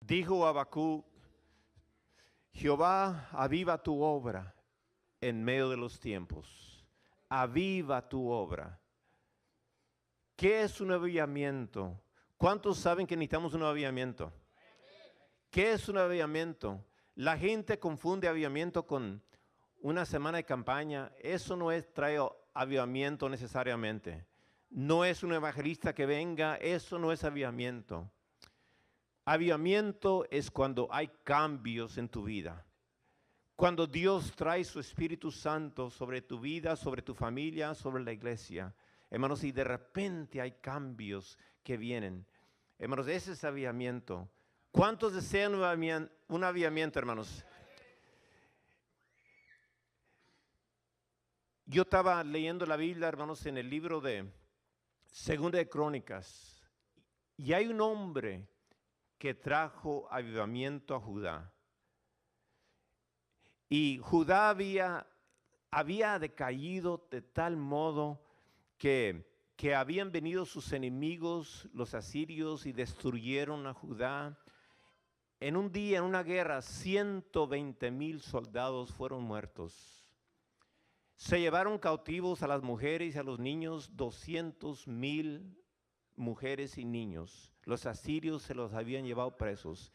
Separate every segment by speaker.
Speaker 1: Dijo Habacuc: Jehová, aviva tu obra en medio de los tiempos. Aviva tu obra. ¿Qué es un avivamiento? ¿Cuántos saben que necesitamos un avivamiento? ¿Qué es un avivamiento? La gente confunde avivamiento con una semana de campaña. Eso no trae avivamiento necesariamente. No es un evangelista que venga, eso no es avivamiento. Avivamiento es cuando hay cambios en tu vida. Cuando Dios trae su Espíritu Santo sobre tu vida, sobre tu familia, sobre la iglesia. Hermanos, y de repente hay cambios que vienen. Hermanos, ese es avivamiento. ¿Cuántos desean un avivamiento, hermanos? Yo estaba leyendo la Biblia, hermanos, en el libro de Segunda de Crónicas. Y hay un hombre que trajo avivamiento a Judá. Y Judá había decaído de tal modo que habían venido sus enemigos, los asirios, y destruyeron a Judá. En un día, en una guerra, 120,000 soldados fueron muertos. Se llevaron cautivos a las mujeres y a los niños, 200,000 mujeres y niños. Los asirios se los habían llevado presos.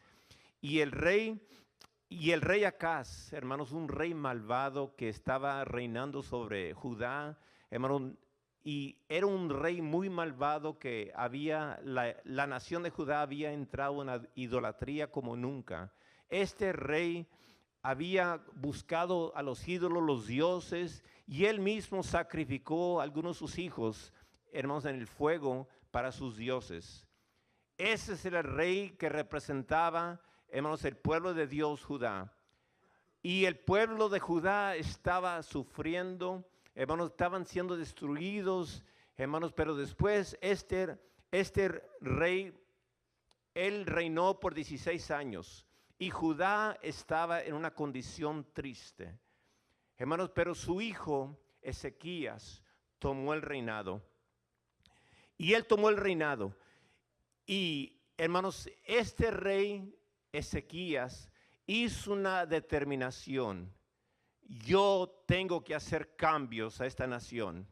Speaker 1: Y el rey Acaz, hermanos, un rey malvado que estaba reinando sobre Judá, hermanos, y era un rey muy malvado que la nación de Judá había entrado en la idolatría como nunca. Este rey había buscado a los ídolos, los dioses, y él mismo sacrificó a algunos de sus hijos, hermanos, en el fuego para sus dioses. Ese es el rey que representaba, hermanos, el pueblo de Dios, Judá. Y el pueblo de Judá estaba sufriendo, hermanos, estaban siendo destruidos, hermanos, pero después este rey, él reinó por 16 años y Judá estaba en una condición triste. Hermanos, pero su hijo Ezequías tomó el reinado. Y él tomó el reinado. Y, hermanos, este rey Ezequías hizo una determinación. Yo tengo que hacer cambios a esta nación.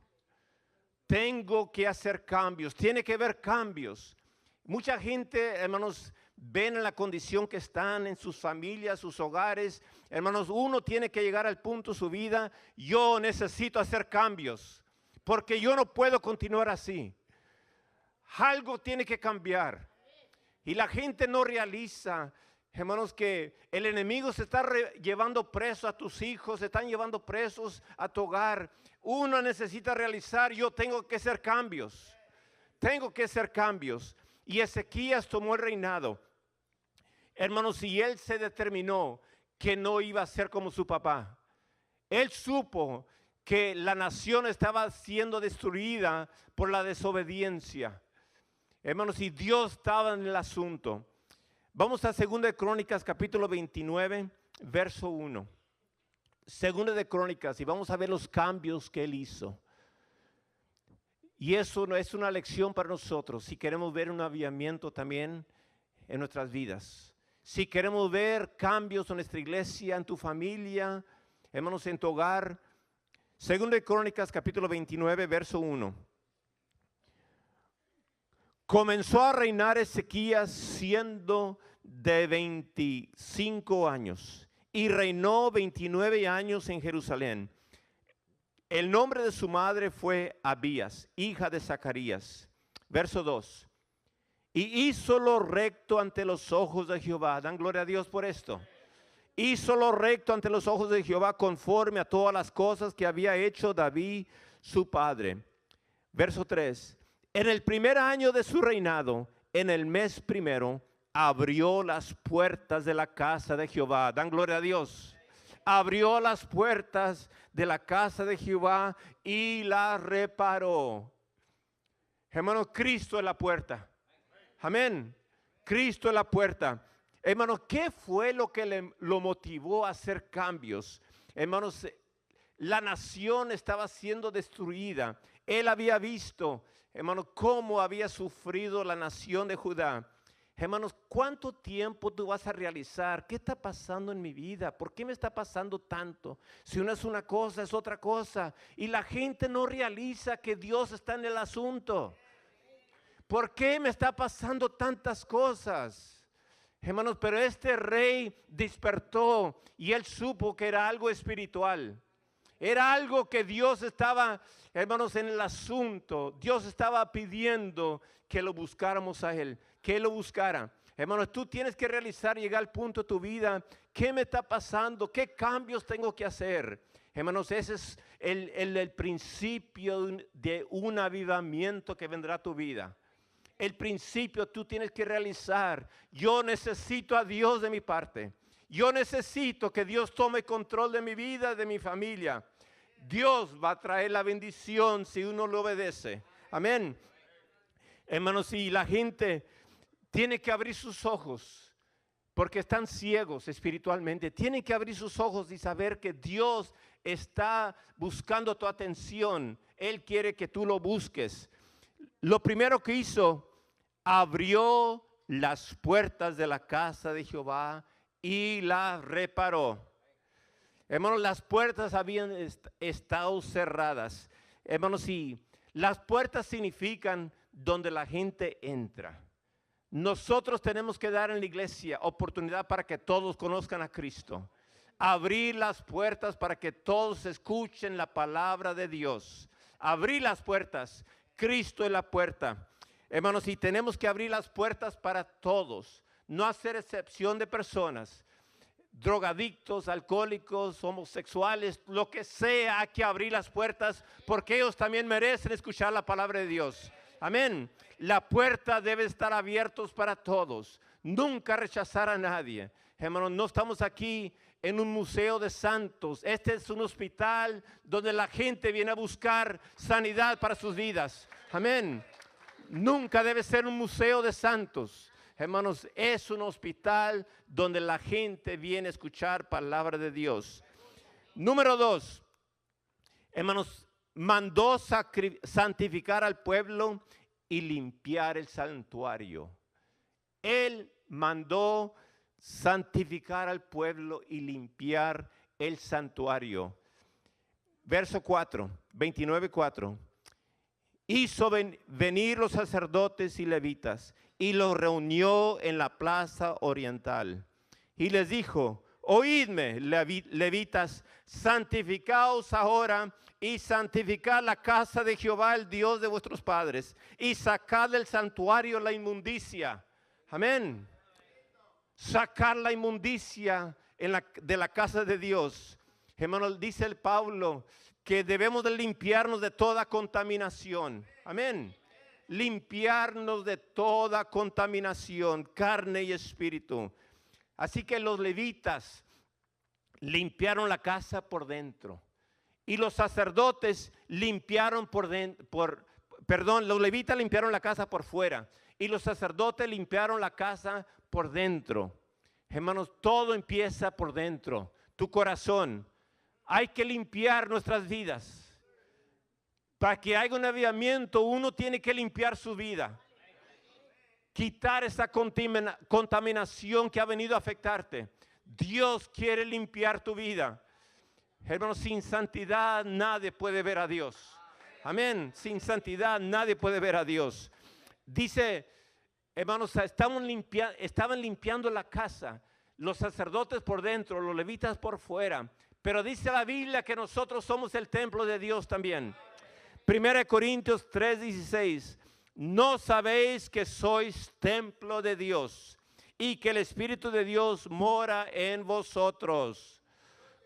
Speaker 1: Tengo que hacer cambios. Tiene que haber cambios. Mucha gente, hermanos, ven en la condición que están en sus familias, sus hogares. Hermanos, uno tiene que llegar al punto de su vida. Yo necesito hacer cambios porque yo no puedo continuar así. Algo tiene que cambiar. Y la gente no realiza, hermanos, que el enemigo se está llevando preso a tus hijos, se están llevando presos a tu hogar. Uno necesita realizar, yo tengo que hacer cambios. Tengo que hacer cambios. Y Ezequías tomó el reinado. Hermanos, y él se determinó que no iba a ser como su papá. Él supo que la nación estaba siendo destruida por la desobediencia. Hermanos, y Dios estaba en el asunto. Vamos a 2 de Crónicas, capítulo 29, verso 1. 2 de Crónicas, y vamos a ver los cambios que él hizo. Y eso no es una lección para nosotros, si queremos ver un avivamiento también en nuestras vidas. Si queremos ver cambios en nuestra iglesia, en tu familia, hermanos, en tu hogar. 2 de Crónicas, capítulo 29, verso 1. Comenzó a reinar Ezequías siendo de 25 años y reinó 29 años en Jerusalén. El nombre de su madre fue Abías, hija de Zacarías. Verso 2. Y hizo lo recto ante los ojos de Jehová. Dan gloria a Dios por esto. Hizo lo recto ante los ojos de Jehová conforme a todas las cosas que había hecho David su padre. Verso 3. En el primer año de su reinado, en el mes primero, abrió las puertas de la casa de Jehová. Dan gloria a Dios. Abrió las puertas de la casa de Jehová y la reparó. Hermano, Cristo es la puerta. Amén. Cristo es la puerta. Hermanos, ¿qué fue lo que lo motivó a hacer cambios? Hermanos, la nación estaba siendo destruida. Él había visto, hermano, cómo había sufrido la nación de Judá. Hermanos, ¿cuánto tiempo tú vas a realizar? ¿Qué está pasando en mi vida? ¿Por qué me está pasando tanto? Si una es una cosa, es otra cosa. Y la gente no realiza que Dios está en el asunto. ¿Por qué me está pasando tantas cosas? Hermanos, pero este rey despertó y él supo que era algo espiritual. Era algo que Dios estaba, hermanos, en el asunto. Dios estaba pidiendo que lo buscáramos a Él, que Él lo buscara. Hermanos, tú tienes que realizar, llegar al punto de tu vida. ¿Qué me está pasando? ¿Qué cambios tengo que hacer? Hermanos, ese es el principio de un avivamiento que vendrá a tu vida. El principio tú tienes que realizar. Yo necesito a Dios de mi parte. Yo necesito que Dios tome control de mi vida, de mi familia. Dios va a traer la bendición si uno lo obedece. Amén. Hermanos, y la gente tiene que abrir sus ojos porque están ciegos espiritualmente. Tienen que abrir sus ojos y saber que Dios está buscando tu atención. Él quiere que tú lo busques. Lo primero que hizo, abrió las puertas de la casa de Jehová y las reparó. Hermanos, las puertas habían estado cerradas. Hermanos, sí, las puertas significan donde la gente entra. Nosotros tenemos que dar en la iglesia oportunidad para que todos conozcan a Cristo. Abrir las puertas para que todos escuchen la palabra de Dios. Abrir las puertas. Cristo es la puerta. Hermanos, y tenemos que abrir las puertas para todos. No hacer excepción de personas. Drogadictos, alcohólicos, homosexuales, lo que sea, hay que abrir las puertas porque ellos también merecen escuchar la palabra de Dios. Amén. La puerta debe estar abierta para todos. Nunca rechazar a nadie. Hermanos, no estamos aquí en un museo de santos. Este es un hospital donde la gente viene a buscar sanidad para sus vidas. Amén. Nunca debe ser un museo de santos. Hermanos, es un hospital donde la gente viene a escuchar palabra de Dios. Número 2, hermanos, mandó santificar al pueblo y limpiar el santuario. Él mandó santificar al pueblo y limpiar el santuario. Verso 4, 29:4. Hizo venir los sacerdotes y levitas y los reunió en la plaza oriental. Y les dijo: oídme, levitas, santificaos ahora y santificad la casa de Jehová, el Dios de vuestros padres, y sacad del santuario la inmundicia. Amén. Sacar la inmundicia de la casa de Dios. Hermanos, dice el Pablo que debemos de limpiarnos de toda contaminación. Amén. Limpiarnos de toda contaminación, carne y espíritu. Así que los levitas limpiaron la casa por dentro. Y los sacerdotes limpiaron los levitas limpiaron la casa por fuera. Y los sacerdotes limpiaron la casa por dentro. Hermanos, todo empieza por dentro. Tu corazón. Hay que limpiar nuestras vidas. Para que haya un avivamiento, uno tiene que limpiar su vida. Quitar esa contaminación que ha venido a afectarte. Dios quiere limpiar tu vida. Hermanos, sin santidad nadie puede ver a Dios. Amén. Sin santidad nadie puede ver a Dios. Dice, hermanos, estaban limpiando la casa. Los sacerdotes por dentro, los levitas por fuera. Pero dice la Biblia que nosotros somos el templo de Dios también. 1 Corintios 3:16. ¿No sabéis que sois templo de Dios y que el Espíritu de Dios mora en vosotros?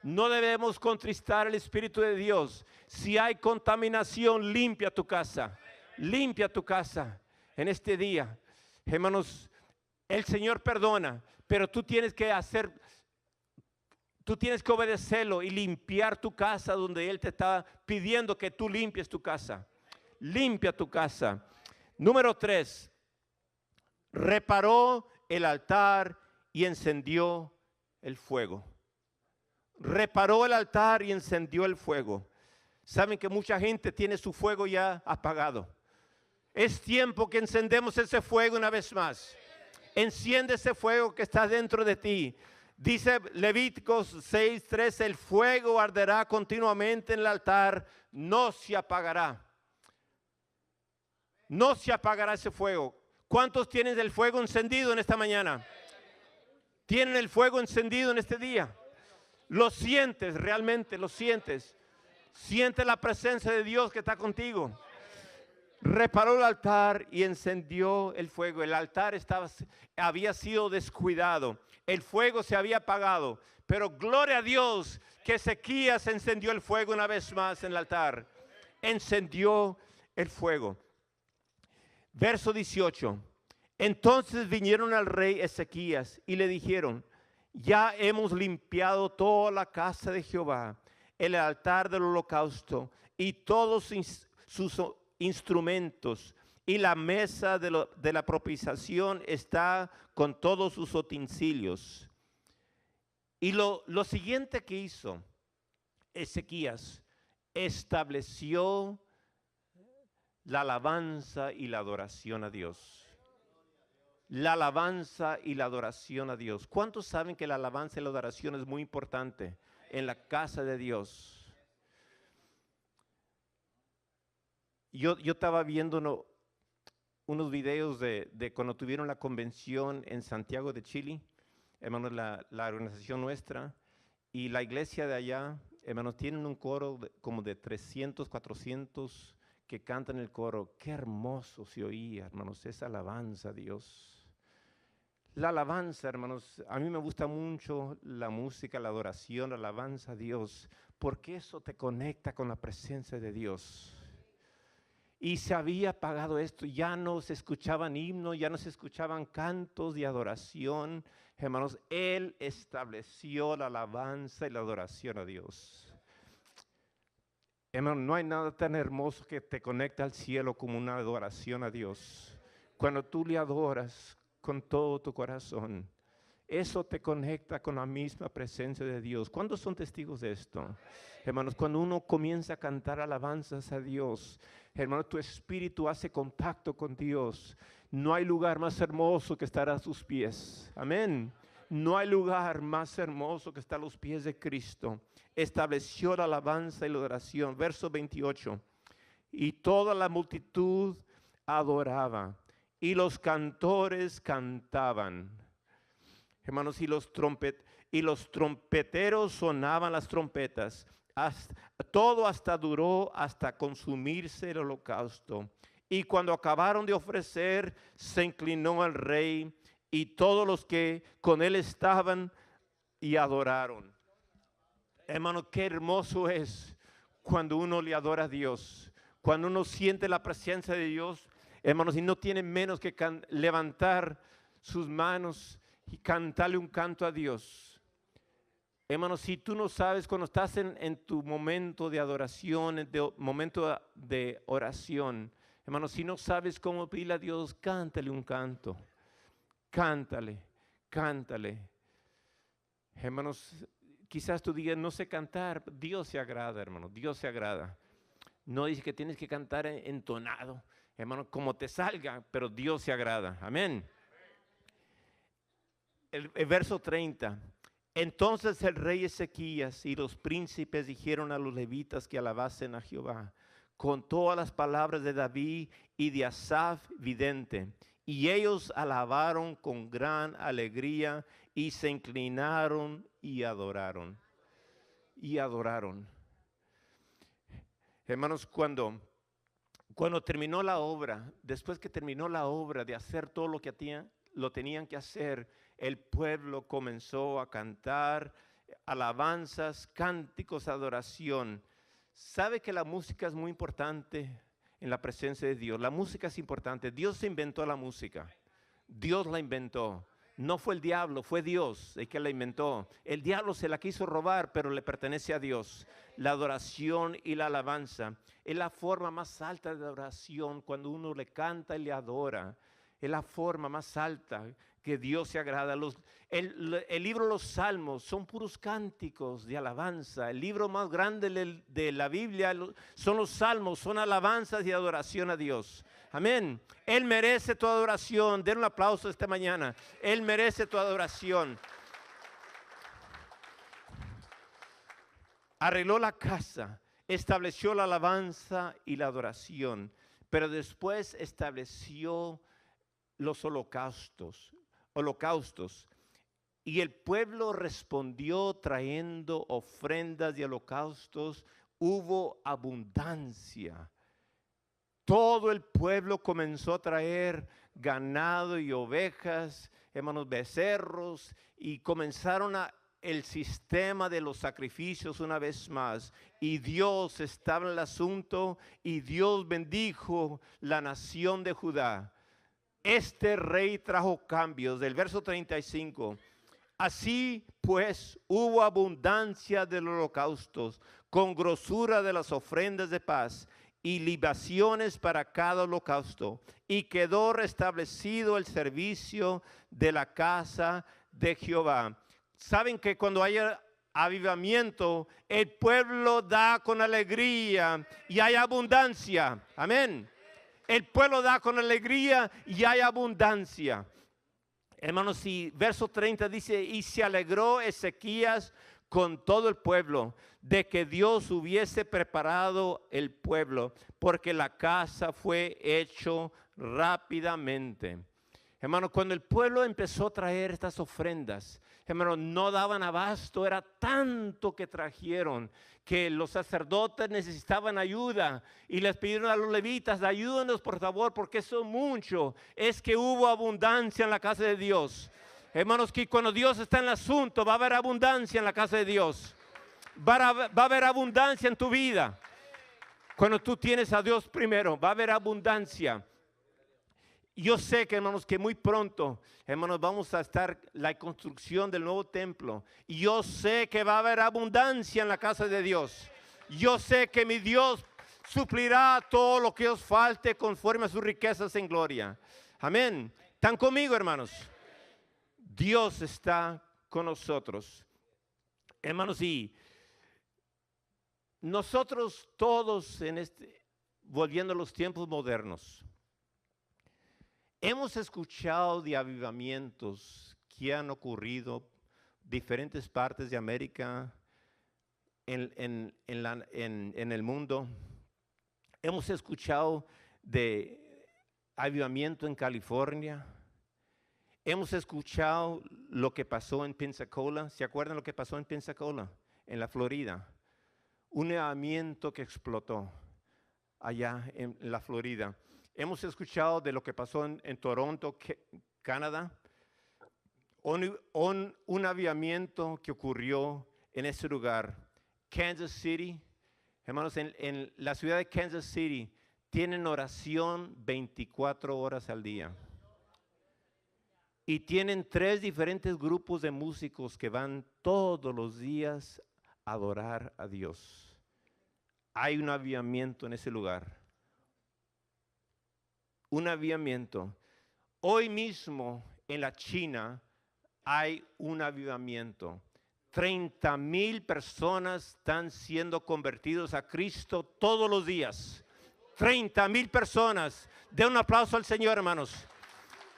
Speaker 1: No debemos contristar el Espíritu de Dios. Si hay contaminación, limpia tu casa. Limpia tu casa en este día. Hermanos, el Señor perdona, pero tú tienes que obedecerlo y limpiar tu casa donde Él te está pidiendo que tú limpies tu casa. Limpia tu casa. Número 3, reparó el altar y encendió el fuego. Reparó el altar y encendió el fuego. Saben que mucha gente tiene su fuego ya apagado. Es tiempo que encendemos ese fuego una vez más. Enciende ese fuego que está dentro de ti. Dice Levíticos 6:3, el fuego arderá continuamente en el altar, no se apagará. No se apagará ese fuego. ¿Cuántos tienen el fuego encendido en esta mañana? ¿Tienen el fuego encendido en este día? ¿Lo sientes realmente? ¿Lo sientes? Siente la presencia de Dios que está contigo. Reparó el altar y encendió el fuego. El altar había sido descuidado. El fuego se había apagado. Pero gloria a Dios que Ezequías encendió el fuego una vez más en el altar. Encendió el fuego. Verso 18. Entonces vinieron al rey Ezequías y le dijeron: ya hemos limpiado toda la casa de Jehová, el altar del holocausto y todos sus instrumentos, y la mesa de la propiciación está con todos sus utensilios. Y lo siguiente que hizo Ezequías, estableció la alabanza y la adoración a Dios. La alabanza y la adoración a Dios. ¿Cuántos saben que la alabanza y la adoración es muy importante en la casa de Dios? Yo estaba viendo unos videos de cuando tuvieron la convención en Santiago de Chile, hermanos, la organización nuestra, y la iglesia de allá, hermanos, tienen un coro como de 300, 400 que cantan el coro. Qué hermoso se oía, hermanos, esa alabanza a Dios. La alabanza, hermanos, a mí me gusta mucho la música, la adoración, la alabanza a Dios, porque eso te conecta con la presencia de Dios. Y se había apagado esto, ya no se escuchaban himnos, ya no se escuchaban cantos de adoración. Hermanos, Él estableció la alabanza y la adoración a Dios. Hermano, no hay nada tan hermoso que te conecte al cielo como una adoración a Dios. Cuando tú le adoras con todo tu corazón, eso te conecta con la misma presencia de Dios. ¿Cuántos son testigos de esto? Hermanos, cuando uno comienza a cantar alabanzas a Dios, hermano, tu espíritu hace contacto con Dios. No hay lugar más hermoso que estar a sus pies. Amén. No hay lugar más hermoso que estar a los pies de Cristo. Estableció la alabanza y la adoración. Verso 28. Y toda la multitud adoraba, y los cantores cantaban. Hermanos, y los trompeteros sonaban las trompetas. Todo duró hasta consumirse el holocausto. Y cuando acabaron de ofrecer, se inclinó al rey y todos los que con él estaban y adoraron. Hermano, qué hermoso es cuando uno le adora a Dios. Cuando uno siente la presencia de Dios, hermanos, y no tiene menos que levantar sus manos y cantarle un canto a Dios. Hermanos, si tú no sabes, cuando estás en tu momento de adoración, en tu momento de oración, hermanos, si no sabes cómo pedirle a Dios, cántale un canto. Cántale, cántale. Hermanos, quizás tú digas, no sé cantar. Dios se agrada, hermano, Dios se agrada. No dice que tienes que cantar entonado, hermano, como te salga, pero Dios se agrada. Amén. El verso 30. Entonces el rey Ezequías y los príncipes dijeron a los levitas que alabasen a Jehová con todas las palabras de David y de Asaf vidente. Y ellos alabaron con gran alegría y se inclinaron y adoraron. Y adoraron. Hermanos, cuando terminó la obra, después que terminó la obra de hacer todo lo que tenían que hacer, el pueblo comenzó a cantar alabanzas, cánticos, adoración. ¿Sabe que la música es muy importante en la presencia de Dios? La música es importante. Dios inventó la música. Dios la inventó. No fue el diablo, fue Dios el que la inventó. El diablo se la quiso robar, pero le pertenece a Dios. La adoración y la alabanza es la forma más alta de adoración, cuando uno le canta y le adora. es la forma más alta que Dios se agrada. El libro de los Salmos son puros cánticos de alabanza. El libro más grande de la Biblia son los Salmos, son alabanzas y adoración a Dios. Amén. Él merece tu adoración. Den un aplauso esta mañana. Él merece tu adoración. Arregló la casa, estableció la alabanza y la adoración, pero después estableció los holocaustos. Y el pueblo respondió trayendo ofrendas y holocaustos. Hubo abundancia. Todo el pueblo comenzó a traer ganado y ovejas, hermanos, becerros, y comenzaron el sistema de los sacrificios una vez más. Y Dios estaba en el asunto, y Dios bendijo la nación de Judá. Este rey trajo cambios. Del verso 35. Así pues hubo abundancia de los holocaustos, con grosura de las ofrendas de paz y libaciones para cada holocausto. Y quedó restablecido el servicio de la casa de Jehová. Saben que cuando hay avivamiento, el pueblo da con alegría y hay abundancia. Amén. El pueblo da con alegría y hay abundancia. Hermanos, y verso 30 dice, y se alegró Ezequías con todo el pueblo de que Dios hubiese preparado el pueblo, porque la casa fue hecho rápidamente. Hermanos, cuando el pueblo empezó a traer estas ofrendas, hermanos, no daban abasto, era tanto que trajeron que los sacerdotes necesitaban ayuda y les pidieron a los levitas, ayúdenos por favor, porque eso es mucho. Es que hubo abundancia en la casa de Dios. Hermanos, que cuando Dios está en el asunto, va a haber abundancia en la casa de Dios. Va a haber abundancia en tu vida. Cuando tú tienes a Dios primero, va a haber abundancia. Yo sé que, hermanos, que muy pronto, hermanos, vamos a estar la construcción del nuevo templo. Y yo sé que va a haber abundancia en la casa de Dios. Yo sé que mi Dios suplirá todo lo que os falte conforme a sus riquezas en gloria. Amén. ¿Están conmigo, hermanos? Dios está con nosotros. Hermanos, y nosotros todos volviendo a los tiempos modernos, hemos escuchado de avivamientos que han ocurrido en diferentes partes de América, en el mundo. Hemos escuchado de avivamiento en California. Hemos escuchado lo que pasó en Pensacola. ¿Se acuerdan lo que pasó en Pensacola, en la Florida? Un avivamiento que explotó allá en la Florida. Hemos escuchado de lo que pasó en Toronto, Canadá. Un avivamiento que ocurrió en ese lugar. Kansas City. Hermanos, en la ciudad de Kansas City tienen oración 24 horas al día. Y tienen 3 diferentes grupos de músicos que van todos los días a adorar a Dios. Hay un avivamiento en ese lugar. Un avivamiento. Hoy mismo en la China hay un avivamiento. 30,000 personas están siendo convertidos a Cristo todos los días. 30,000 personas. Den un aplauso al Señor, hermanos.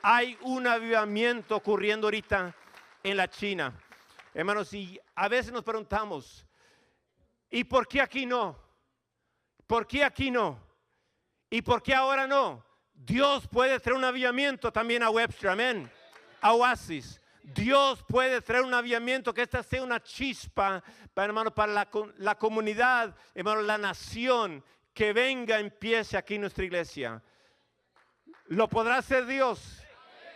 Speaker 1: Hay un avivamiento ocurriendo ahorita en la China. Hermanos, y a veces nos preguntamos, ¿y por qué aquí no? ¿Por qué aquí no? ¿Y por qué ahora no? Dios puede traer un avivamiento también a Webster, amén. A Oasis. Dios puede traer un avivamiento, que esta sea una chispa, hermano, para la comunidad, hermano, la nación, que venga, empiece aquí en nuestra iglesia. ¿Lo podrá hacer Dios?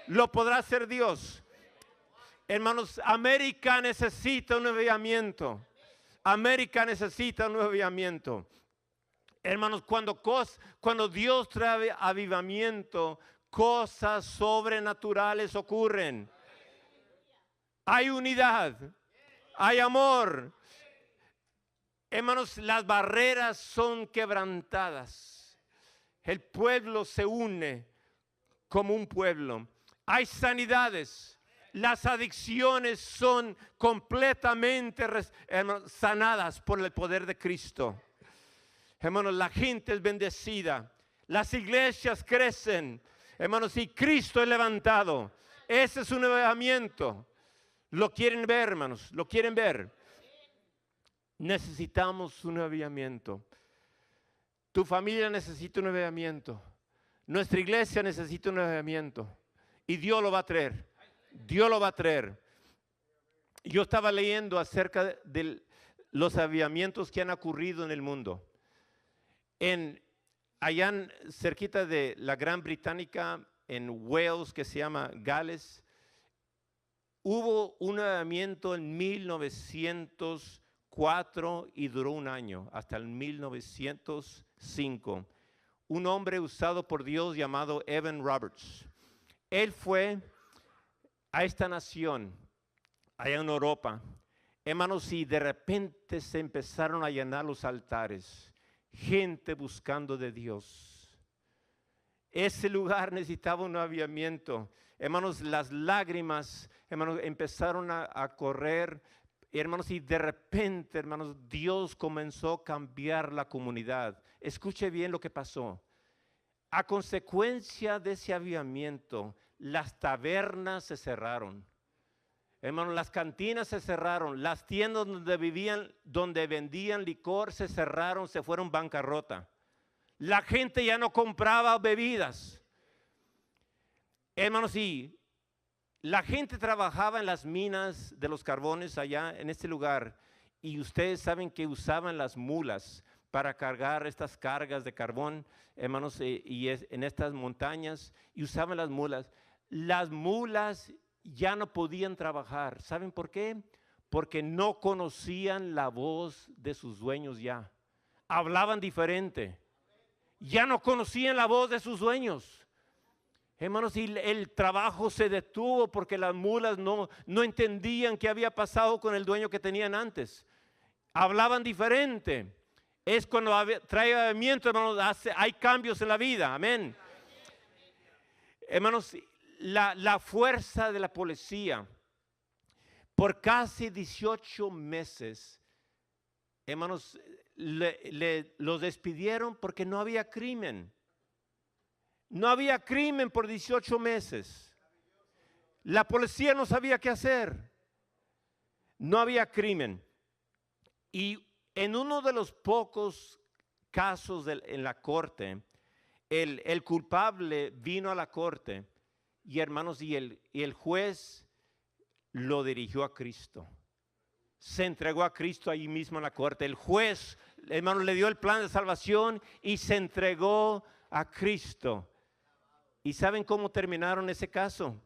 Speaker 1: Lo podrá hacer Dios. Hermanos, América necesita un avivamiento. América necesita un avivamiento. Hermanos, cuando Dios trae avivamiento, cosas sobrenaturales ocurren. Hay unidad, hay amor. Hermanos, las barreras son quebrantadas. El pueblo se une como un pueblo. Hay sanidades. Las adicciones son completamente sanadas por el poder de Cristo. Hermanos, la gente es bendecida. Las iglesias crecen. Hermanos, y Cristo es levantado. Ese es un avivamiento. ¿Lo quieren ver, hermanos? ¿Lo quieren ver? Necesitamos un avivamiento. Tu familia necesita un avivamiento. Nuestra iglesia necesita un avivamiento. Y Dios lo va a traer. Dios lo va a traer. Yo estaba leyendo acerca de los avivamientos que han ocurrido en el mundo. Allá cerquita de la Gran Británica, en Wales, que se llama Gales, hubo un avivamiento en 1904 y duró un año, hasta el 1905. Un hombre usado por Dios llamado Evan Roberts. Él fue a esta nación, allá en Europa, hermanos, y de repente se empezaron a llenar los altares, gente buscando de Dios. Ese lugar necesitaba un avivamiento. Hermanos, las lágrimas, hermanos, empezaron a correr, hermanos, y de repente, hermanos, Dios comenzó a cambiar la comunidad. Escuche bien lo que pasó. A consecuencia de ese avivamiento, las tabernas se cerraron. Hermanos, las cantinas se cerraron. Las tiendas donde vendían licor se cerraron, se fueron bancarrota. La gente ya no compraba bebidas. Hermanos, y la gente trabajaba en las minas de los carbones allá en este lugar. Y ustedes saben que usaban las mulas para cargar estas cargas de carbón, hermanos, en estas montañas, y usaban las mulas. Las mulas ya no podían trabajar. ¿Saben por qué? Porque no conocían la voz de sus dueños ya. Hablaban diferente. Ya no conocían la voz de sus dueños. Hermanos, y el trabajo se detuvo porque las mulas no entendían qué había pasado con el dueño que tenían antes. Hablaban diferente. Es cuando trae avivamiento, hermanos, hay cambios en la vida. Amén. Hermanos, la fuerza de la policía, por casi 18 meses, hermanos, los despidieron porque no había crimen. No había crimen por 18 meses. La policía no sabía qué hacer. No había crimen. Y en uno de los pocos casos en la corte, el culpable vino a la corte y, hermanos, y el juez lo dirigió a Cristo. Se entregó a Cristo ahí mismo en la corte. El juez, hermanos, le dio el plan de salvación y se entregó a Cristo. ¿Y saben cómo terminaron ese caso?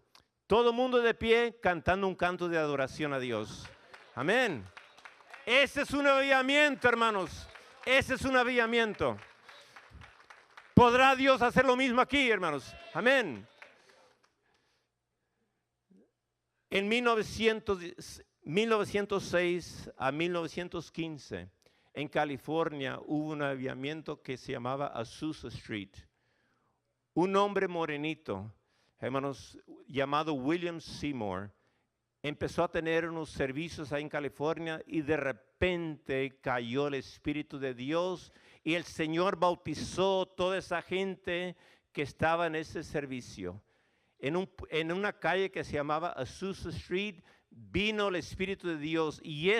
Speaker 1: Todo el mundo de pie cantando un canto de adoración a Dios. Amén. Ese es un avivamiento, hermanos. Ese es un avivamiento. ¿Podrá Dios hacer lo mismo aquí, hermanos? Amén. En 1906 a 1915, en California, hubo un avivamiento que se llamaba Azusa Street. Un hombre morenito, hermanos, llamado William Seymour, empezó a tener unos servicios ahí en California y de repente cayó el Espíritu de Dios y el Señor bautizó toda esa gente que estaba en ese servicio. En una calle que se llamaba Azusa Street vino el Espíritu de Dios y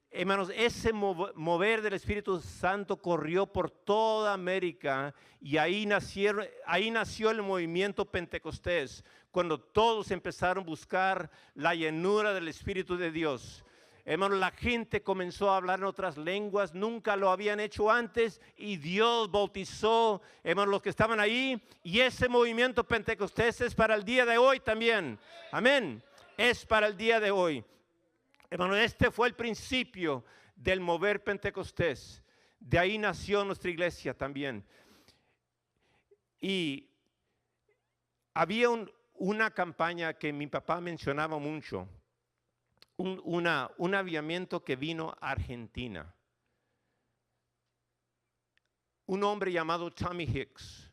Speaker 1: hermanos, ese mover del Espíritu Santo corrió por toda América y ahí nació el movimiento Pentecostés, cuando todos empezaron a buscar la llenura del Espíritu de Dios. Hermanos, la gente comenzó a hablar en otras lenguas, nunca lo habían hecho antes y Dios bautizó, hermanos, los que estaban ahí, y ese movimiento Pentecostés es para el día de hoy también. Amén. Es para el día de hoy. Hermano, este fue el principio del mover Pentecostés. De ahí nació nuestra iglesia también. Y había una campaña que mi papá mencionaba mucho. Un avivamiento que vino a Argentina. Un hombre llamado Tommy Hicks.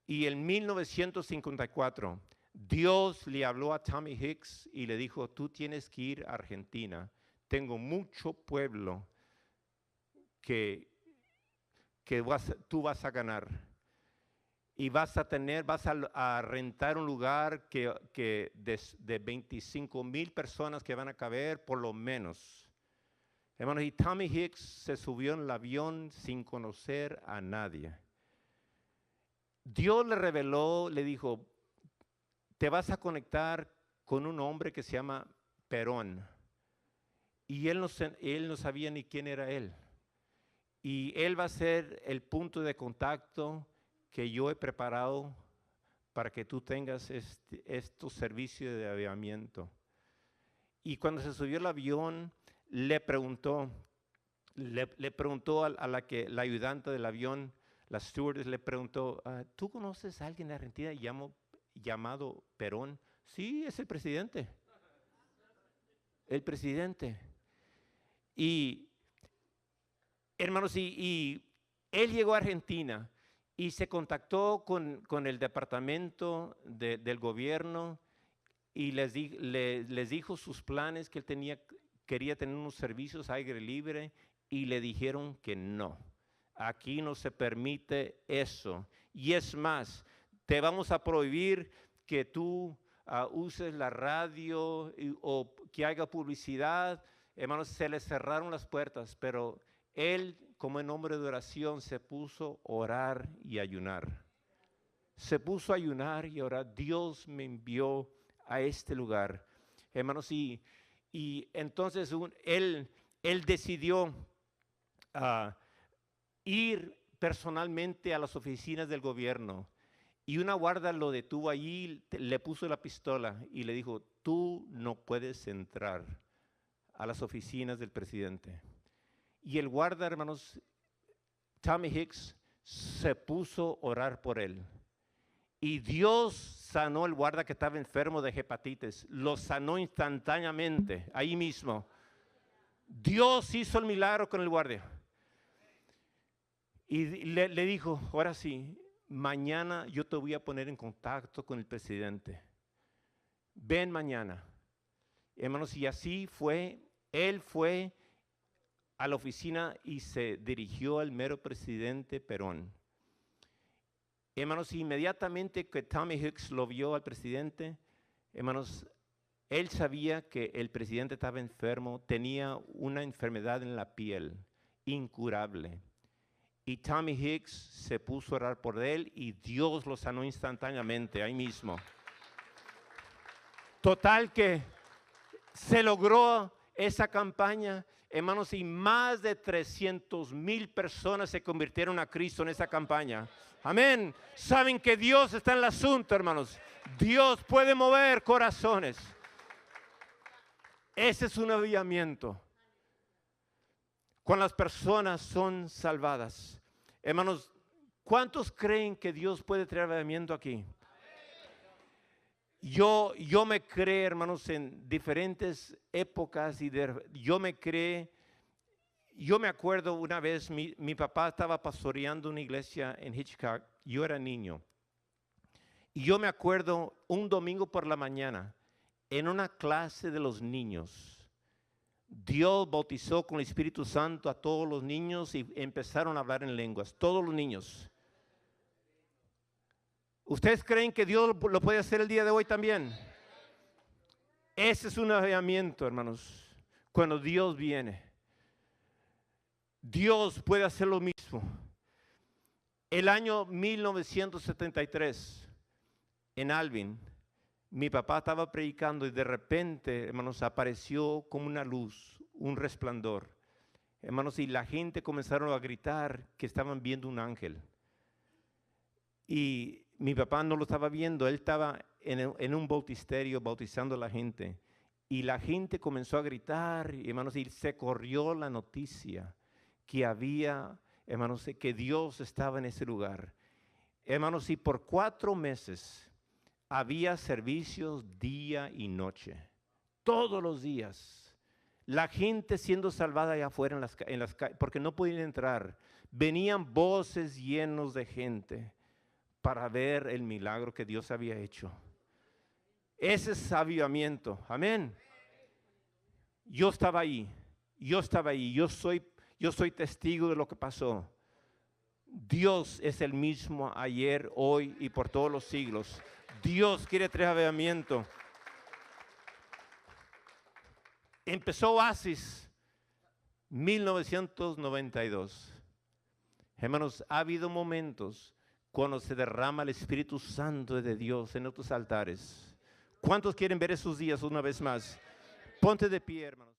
Speaker 1: Y en 1954, Dios le habló a Tommy Hicks y le dijo, tú tienes que ir a Argentina. Tengo mucho pueblo que tú vas a ganar. Y vas a rentar un lugar que de 25,000 personas que van a caber por lo menos. Hermanos, y Tommy Hicks se subió en el avión sin conocer a nadie. Dios le reveló, le dijo, te vas a conectar con un hombre que se llama Perón. Y él no sabía ni quién era él. Y él va a ser el punto de contacto que yo he preparado para que tú tengas estos servicios de avivamiento. Y cuando se subió al avión, le preguntó a la ayudante del avión, la stewardess, le preguntó, ¿tú conoces a alguien de Argentina llamado Perón? Sí, es el presidente. El presidente. Y, hermanos, y él llegó a Argentina y se contactó con el departamento del gobierno y les dijo sus planes, que él quería tener unos servicios aire libre, y le dijeron que no. Aquí no se permite eso. Y es más, te vamos a prohibir que tú uses la radio o que haga publicidad. Hermanos, se le cerraron las puertas, pero él, como en nombre de oración, se puso a orar y ayunar. Se puso a ayunar y orar. Dios me envió a este lugar. Hermanos, y entonces él decidió ir personalmente a las oficinas del gobierno. Y una guarda lo detuvo allí, le puso la pistola y le dijo, tú no puedes entrar a las oficinas del presidente. Y el guarda, hermanos, Tommy Hicks, se puso a orar por él. Y Dios sanó el guarda que estaba enfermo de hepatitis. Lo sanó instantáneamente, ahí mismo. Dios hizo el milagro con el guardia. Y le dijo, ahora sí, mañana yo te voy a poner en contacto con el presidente. Ven mañana. Hermanos, y así fue. Él fue a la oficina y se dirigió al mero presidente Perón. Hermanos, inmediatamente que Tommy Hicks lo vio al presidente, hermanos, él sabía que el presidente estaba enfermo, tenía una enfermedad en la piel, incurable. Y Tommy Hicks se puso a orar por él y Dios lo sanó instantáneamente, ahí mismo. Total que se logró esa campaña, hermanos, y más de 300,000 personas se convirtieron a Cristo en esa campaña. Amén. Saben que Dios está en el asunto, hermanos. Dios puede mover corazones. Ese es un avivamiento. Cuando las personas son salvadas. Hermanos, ¿cuántos creen que Dios puede traer avivamiento aquí? Yo me creé, hermanos, en diferentes épocas yo me acuerdo una vez, mi papá estaba pastoreando una iglesia en Hitchcock, yo era niño. Y yo me acuerdo un domingo por la mañana, en una clase de los niños, Dios bautizó con el Espíritu Santo a todos los niños y empezaron a hablar en lenguas, todos los niños. ¿Ustedes creen que Dios lo puede hacer el día de hoy también? Ese es un avivamiento, hermanos, cuando Dios viene. Dios puede hacer lo mismo. El año 1973, en Alvin, mi papá estaba predicando y de repente, hermanos, apareció como una luz, un resplandor. Hermanos, y la gente comenzaron a gritar que estaban viendo un ángel. Y mi papá no lo estaba viendo, él estaba en un bautisterio bautizando a la gente. Y la gente comenzó a gritar, hermanos, y se corrió la noticia que había, hermanos, que Dios estaba en ese lugar. Hermanos, y por 4 meses había servicios día y noche, todos los días. La gente siendo salvada allá afuera en las calles, porque no podían entrar. Venían voces llenos de gente para ver el milagro que Dios había hecho. Ese es avivamiento. Amén. Yo estaba ahí. Yo soy testigo de lo que pasó. Dios es el mismo ayer, hoy y por todos los siglos. Dios quiere traer avivamiento. Empezó Oasis 1992. Hermanos, ha habido momentos cuando se derrama el Espíritu Santo de Dios en otros altares. ¿Cuántos quieren ver esos días una vez más? Ponte de pie, hermanos.